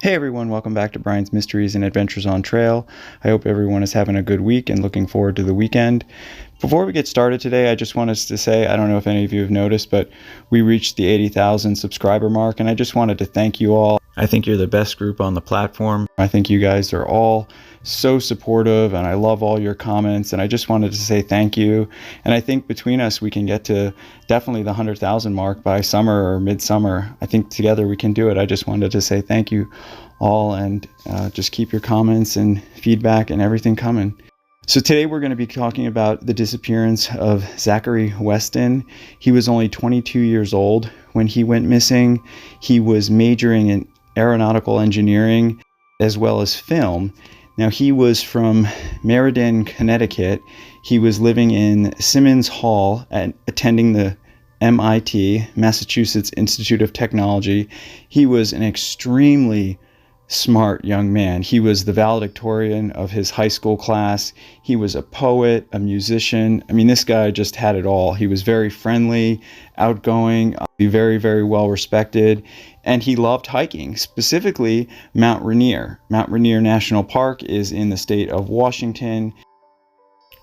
Hey everyone, welcome back to Bryan's Mysteries and Adventures on Trail. I hope everyone is having a good week and looking forward to the weekend. Before we get started today, I just want us to say, I don't know if any of you have noticed, but we reached the 80,000 subscriber mark, and I just wanted to thank you all. I think you're the best group on the platform. I think you guys are all so supportive, and I love all your comments, and I just wanted to say thank you. And I think between us, we can get to definitely the 100,000 mark by summer or midsummer. I think together we can do it. I just wanted to say thank you all, and just keep your comments and feedback and everything coming. So today we're going to be talking about the disappearance of Zachary Weston. He was only 22 years old when he went missing. He was majoring in aeronautical engineering as well as film. Now, he was from Meriden, Connecticut. He was living in Simmons Hall and attending the MIT, Massachusetts Institute of Technology. He was an extremely smart young man. He was the valedictorian of his high school class. He was a poet, a musician. I mean, this guy just had it all. He was very friendly, outgoing, very, very well respected, and he loved hiking, specifically Mt Rainier. Mt Rainier National Park is in the state of Washington.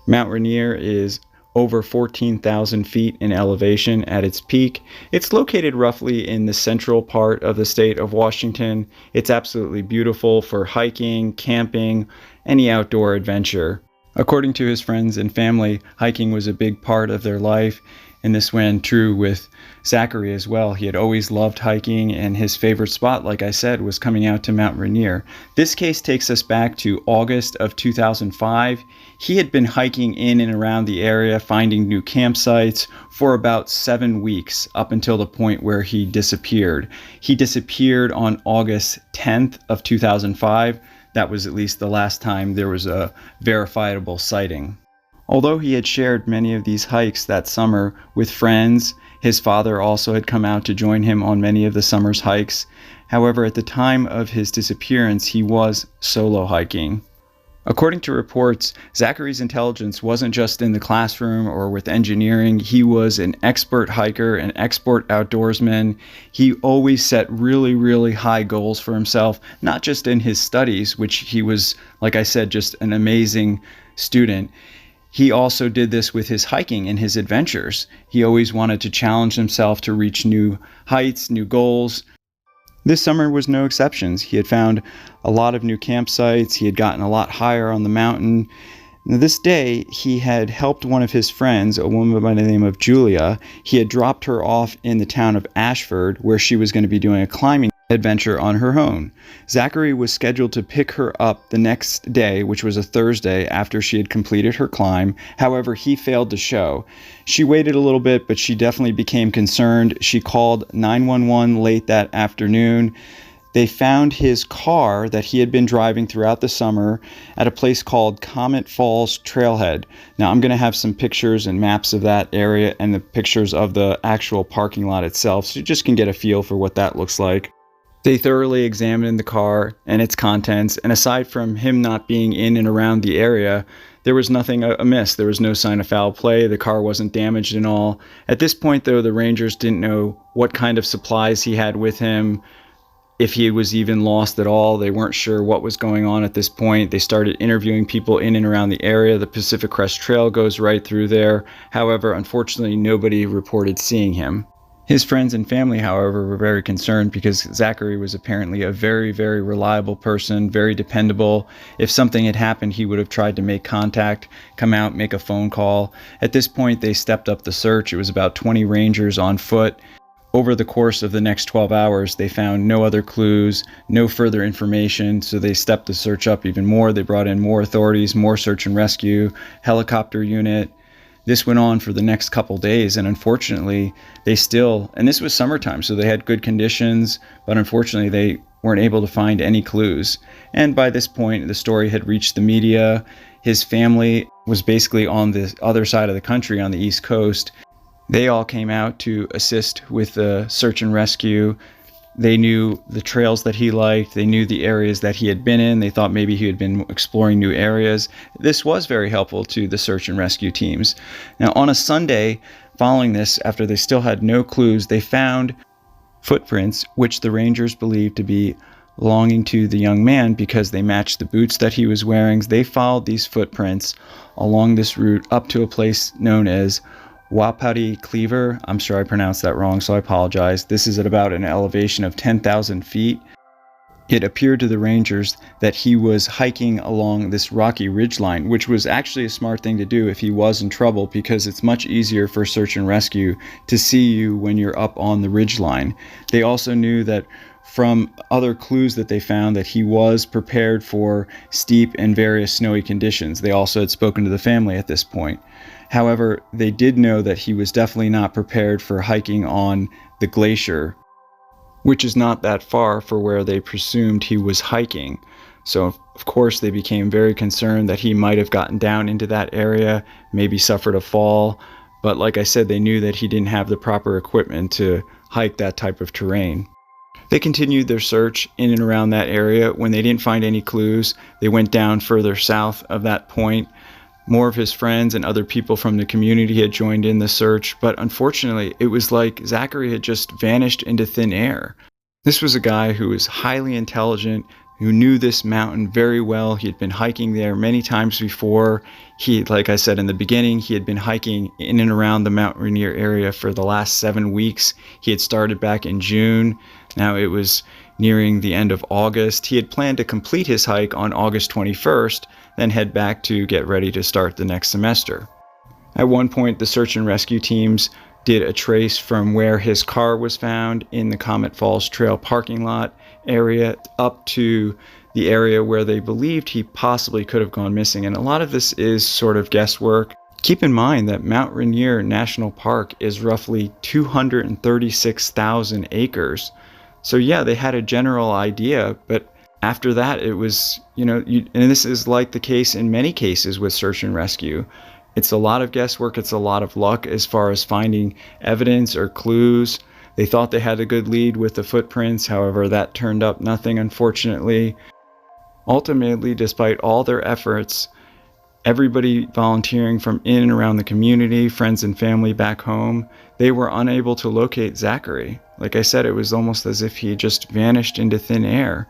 Mt Rainier is over 14,000 feet in elevation at its peak. It's located roughly in the central part of the state of Washington. It's absolutely beautiful for hiking, camping, any outdoor adventure. According to his friends and family, hiking was a big part of their life, and this went true with Zachary as well. He had always loved hiking, and his favorite spot, like I said, was coming out to Mt Rainier. This case takes us back to August of 2005. He had been hiking in and around the area, finding new campsites for about 7 weeks, up until the point where he disappeared. He disappeared on August 10th of 2005. That was at least the last time there was a verifiable sighting. Although he had shared many of these hikes that summer with friends, his father also had come out to join him on many of the summer's hikes. However, at the time of his disappearance, he was solo hiking. According to reports, Zachary's intelligence wasn't just in the classroom or with engineering. He was an expert hiker, an expert outdoorsman. He always set really, really high goals for himself, not just in his studies, which he was, like I said, just an amazing student. He also did this with his hiking and his adventures. He always wanted to challenge himself to reach new heights, new goals. This summer was no exceptions. He had found a lot of new campsites. He had gotten a lot higher on the mountain. Now, this day, he had helped one of his friends, a woman by the name of Julia. He had dropped her off in the town of Ashford, where she was going to be doing a climbing adventure on her own. Zachary was scheduled to pick her up the next day, which was a Thursday, after she had completed her climb. However, he failed to show. She waited a little bit, but she definitely became concerned. She called 911 late that afternoon. They found his car that he had been driving throughout the summer at a place called Comet Falls Trailhead. Now, I'm going to have some pictures and maps of that area and the pictures of the actual parking lot itself, so you just can get a feel for what that looks like. They thoroughly examined the car and its contents, and aside from him not being in and around the area, there was nothing amiss. There was no sign of foul play. The car wasn't damaged at all. At this point, though, the Rangers didn't know what kind of supplies he had with him, if he was even lost at all. They weren't sure what was going on at this point. They started interviewing people in and around the area. The Pacific Crest Trail goes right through there. However, unfortunately, nobody reported seeing him. His friends and family, however, were very concerned because Zachary was apparently a very, very reliable person, very dependable. If something had happened, he would have tried to make contact, come out, make a phone call. At this point, they stepped up the search. It was about 20 Rangers on foot. Over the course of the next 12 hours, they found no other clues, no further information, so they stepped the search up even more. They brought in more authorities, more search and rescue, helicopter unit. This went on for the next couple days, and unfortunately, and this was summertime, so they had good conditions, but unfortunately, they weren't able to find any clues. And by this point, the story had reached the media. His family was basically on the other side of the country, on the East Coast. They all came out to assist with the search and rescue. They knew the trails that he liked. They knew the areas that he had been in. They thought maybe he had been exploring new areas. This was very helpful to the search and rescue teams. Now, on a Sunday following this, after they still had no clues, they found footprints which the Rangers believed to be belonging to the young man because they matched the boots that he was wearing. They followed these footprints along this route up to a place known as Wapiti Cleaver. I'm sure I pronounced that wrong, so I apologize. This is at about an elevation of 10,000 feet. It appeared to the rangers that he was hiking along this rocky ridgeline, which was actually a smart thing to do if he was in trouble, because it's much easier for search and rescue to see you when you're up on the ridgeline. They also knew that from other clues that they found that he was prepared for steep and various snowy conditions. They also had spoken to the family at this point. However, they did know that he was definitely not prepared for hiking on the glacier, which is not that far for where they presumed he was hiking. So, of course, they became very concerned that he might have gotten down into that area, maybe suffered a fall. But like I said, they knew that he didn't have the proper equipment to hike that type of terrain. They continued their search in and around that area. When they didn't find any clues, they went down further south of that point. More of his friends and other people from the community had joined in the search, but unfortunately, it was like Zachary had just vanished into thin air. This was a guy who was highly intelligent, who knew this mountain very well. He had been hiking there many times before. Like I said in the beginning, he had been hiking in and around the Mt Rainier area for the last 7 weeks. He had started back in June. Now it was nearing the end of August. He had planned to complete his hike on August 21st, then head back to get ready to start the next semester. At one point, the search and rescue teams did a trace from where his car was found in the Comet Falls Trail parking lot area up to the area where they believed he possibly could have gone missing. And a lot of this is sort of guesswork. Keep in mind that Mt Rainier National Park is roughly 236,000 acres. So yeah, they had a general idea, but after that, it was, and this is like the case in many cases with search and rescue. It's a lot of guesswork. It's a lot of luck as far as finding evidence or clues. They thought they had a good lead with the footprints. However, that turned up nothing, unfortunately. Ultimately, despite all their efforts, everybody volunteering from in and around the community, friends and family back home, they were unable to locate Zachary. Like I said, it was almost as if he just vanished into thin air.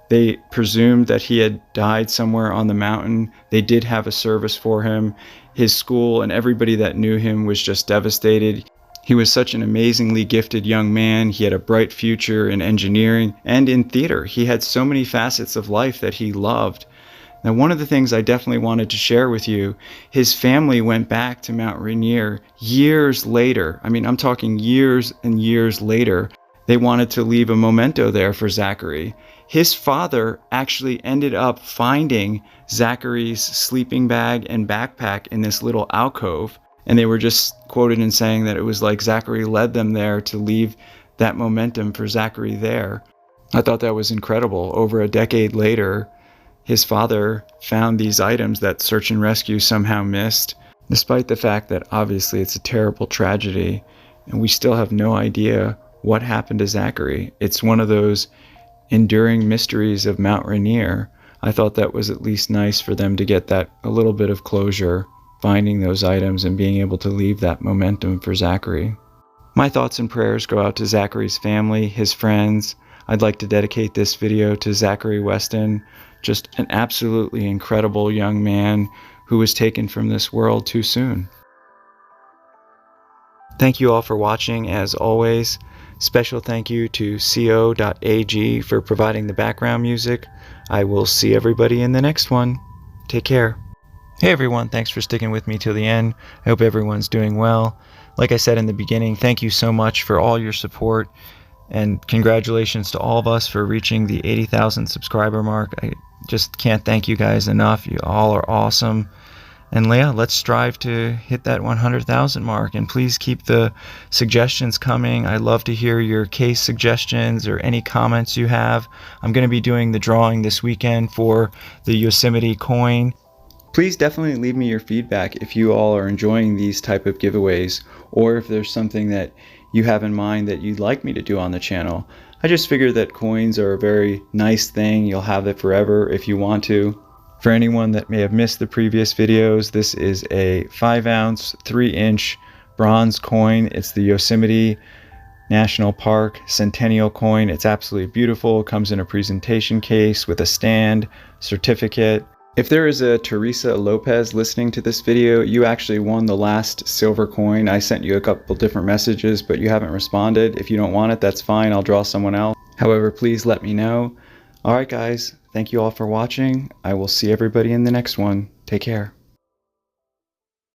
They presumed that he had died somewhere on the mountain. They did have a service for him. His school and everybody that knew him was just devastated. He was such an amazingly gifted young man. He had a bright future in engineering and in theater. He had so many facets of life that he loved. Now, one of the things I definitely wanted to share with you, his family went back to Mt Rainier years later. I mean, I'm talking years and years later. They wanted to leave a memento there for Zachary. His father actually ended up finding Zachary's sleeping bag and backpack in this little alcove. And they were just quoted in saying that it was like Zachary led them there to leave that momentum for Zachary there. I thought that was incredible. Over a decade later, his father found these items that search and rescue somehow missed, despite the fact that obviously it's a terrible tragedy, and we still have no idea what happened to Zachary. It's one of those enduring mysteries of Mt Rainier. I thought that was at least nice for them to get that a little bit of closure, finding those items and being able to leave that momentum for Zachary. My thoughts and prayers go out to Zachary's family, his friends. I'd like to dedicate this video to Zachary Weston, just an absolutely incredible young man who was taken from this world too soon. Thank you all for watching, as always. Special thank you to co.ag for providing the background music. I will see everybody in the next one. Take care. Hey everyone, thanks for sticking with me till the end. I hope everyone's doing well. Like I said in the beginning, thank you so much for all your support, and congratulations to all of us for reaching the 80,000 subscriber mark. I just can't thank you guys enough. You all are awesome. And Leah, let's strive to hit that 100,000 mark, and please keep the suggestions coming. I love to hear your case suggestions or any comments you have. I'm going to be doing the drawing this weekend for the Yosemite coin. Please definitely leave me your feedback if you all are enjoying these type of giveaways, or if there's something that you have in mind that you'd like me to do on the channel. I just figured that coins are a very nice thing. You'll have it forever if you want to. For anyone that may have missed the previous videos, this is a 5-ounce, 3-inch bronze coin. It's the Yosemite National Park Centennial coin. It's absolutely beautiful. It comes in a presentation case with a stand, certificate. If there is a Teresa Lopez listening to this video, you actually won the last silver coin. I sent you a couple different messages, but you haven't responded. If you don't want it, that's fine. I'll draw someone else. However, please let me know. All right, guys. Thank you all for watching. I will see everybody in the next one. Take care.